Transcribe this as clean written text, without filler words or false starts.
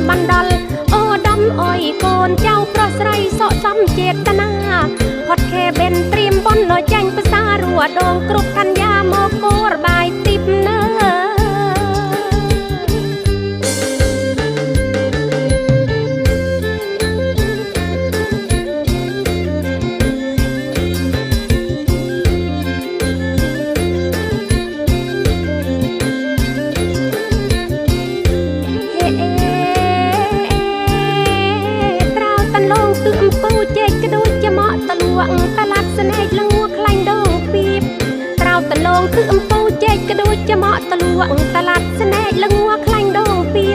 บันดอลโอ้ดำอ้อยโกนเจ้าประไสสะซ้ำเจตนาพอดแค่เบนเตรียมบนลอยแจ้งภาษารัวดองกรุบกันยาโมโกระบายติบเนอตลาดสนายลัวคลายดงปีบเราตะลงคืออำปูเจกระโดดจะเหมาะตะลวงตลาดสนายลัว